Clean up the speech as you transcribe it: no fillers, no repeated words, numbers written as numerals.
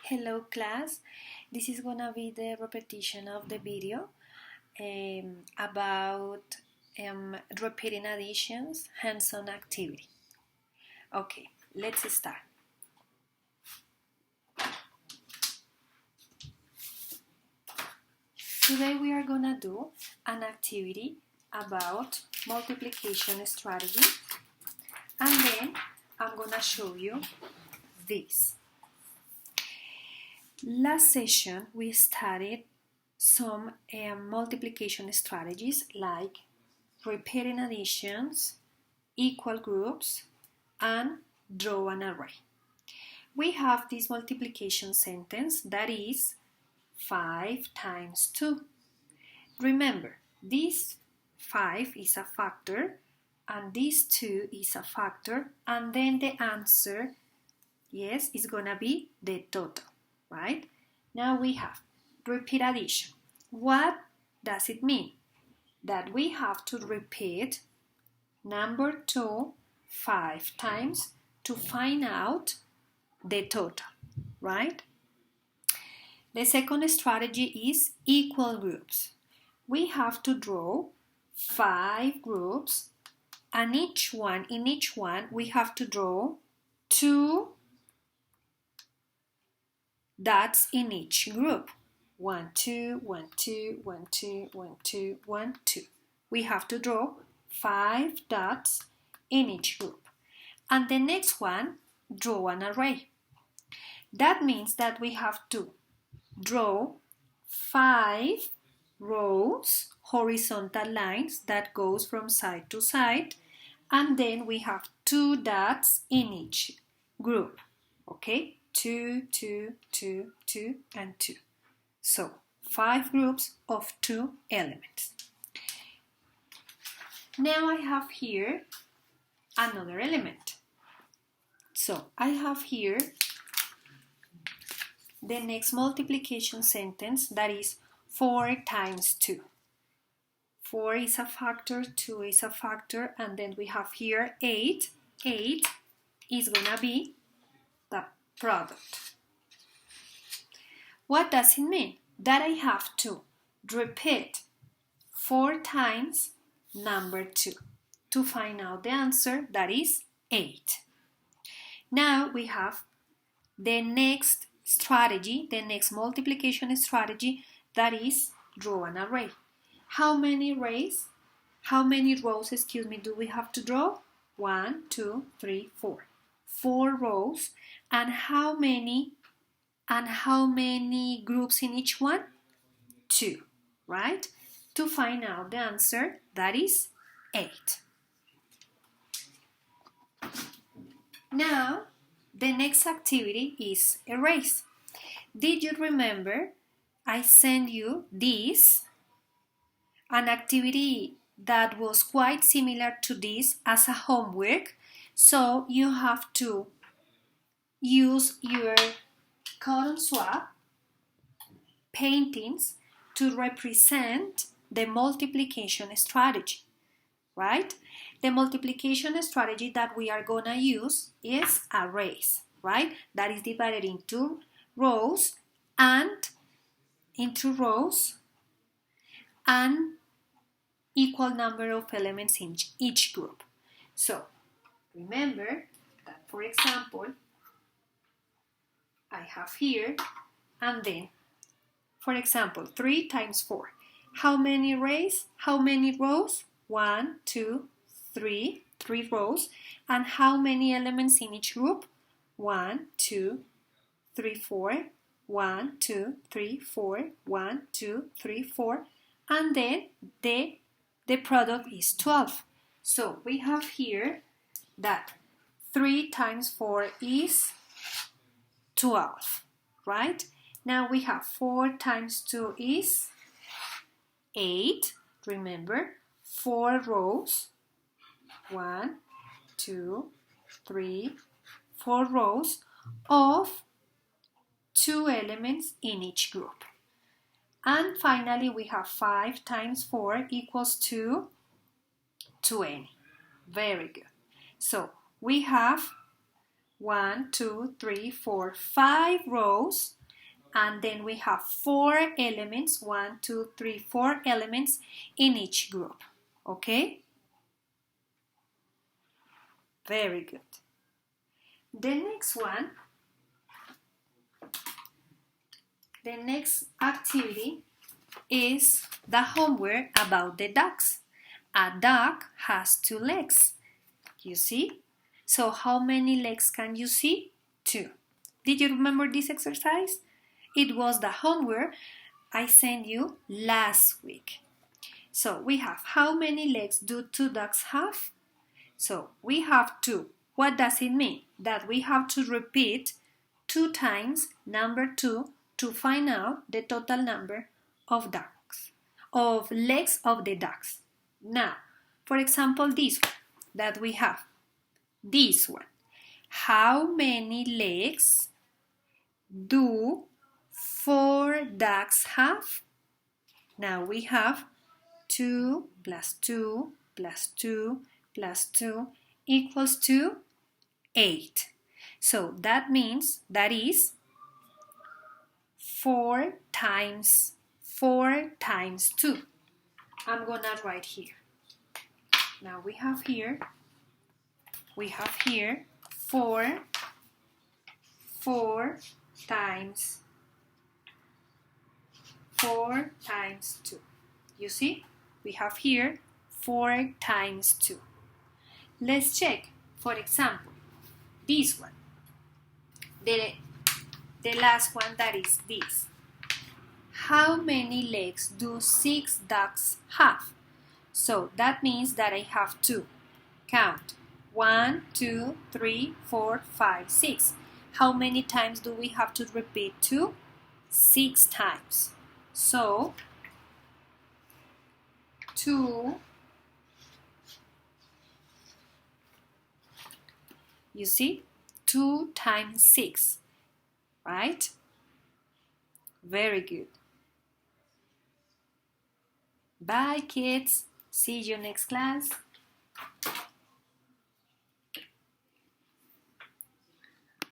Hello class, this is gonna be the repetition of the video about repeating additions, hands-on activity. Okay, let's start. Today we are gonna do an activity about multiplication strategy, and then I'm gonna show you this. Last session we studied some multiplication strategies like repeating additions, equal groups, and draw an array. We have this multiplication sentence that is 5 times 2. Remember, this 5 is a factor and this 2 is a factor, and then the answer, yes, is gonna be the total, right? Now we have repeat addition. What does it mean? That we have to repeat number 2 5 times to find out the total, right? The second strategy is equal groups. We have to draw 5 groups, and in each one we have to draw 2 dots in each group. 1, 2, 1, 2, 1, 2, 1, 2, 1, 2. We have to draw 5 dots in each group. And the next one, draw an array. That means that we have to draw 5 rows, horizontal lines that goes from side to side, and then we have 2 dots in each group. Okay? 2, 2, 2, 2, and 2. So, 5 groups of 2 elements. Now I have here another element. So, I have here the next multiplication sentence, that is 4 times 2. 4 is a factor, 2 is a factor, and then we have here 8. 8 is gonna be the product. What does it mean? That I have to repeat 4 times number 2 to find out the answer, that is 8. Now we have the next strategy, the next multiplication strategy, that is draw an array. How many rows, do we have to draw? 1, 2, 3, 4. 4 rows, and how many groups in each one? 2, right? To find out the answer, that is 8. Now, the next activity is erase. Did you remember I sent you this, an activity that was quite similar to this as a homework? So you have to use your cotton swab paintings to represent the multiplication strategy, right? The multiplication strategy that we are gonna use is arrays, right? That is divided into rows and equal number of elements in each group. So remember that, for example, I have here, and then, for example, 3 times 4. How many rows? 1, 2, 3, 3 rows. And how many elements in each group? 1, 2, 3, 4, 1, 2, 3, 4, 1, 2, 3, 4. And then the product is 12. So we have here that 3 times 4 is 12, right? Now we have 4 times 2 is 8. Remember, 4 rows, 1, 2, 3, 4 rows of 2 elements in each group. And finally, we have 5 times 4 equals to 20. Very good. So we have 1, 2, 3, 4, 5 rows, and then we have 4 elements, 1, 2, 3, 4 elements in each group. Okay? Very good. The next activity is the homework about the ducks. A duck has 2 legs. You see? So how many legs can you see? 2. Did you remember this exercise? It was the homework I sent you last week. So we have, how many legs do 2 ducks have? So we have 2. What does it mean? That we have to repeat 2 times number 2 to find out the total number of legs of the ducks. Now, for example, this one that we have. This one. How many legs do 4 ducks have? Now we have 2 plus 2 plus 2 plus 2 equals to 8. So that means that is 4 times 2. I'm gonna write here. Now we have here 4 times 2. You see? We have here 4 times 2. Let's check. For example, this one. The last one, that is this. How many legs do 6 ducks have? So that means that I have 2. Count. 1, 2, 3, 4, 5, 6. How many times do we have to repeat 2? 6 times. So 2, you see, 2 times 6, right? Very good. Bye, kids. See you next class.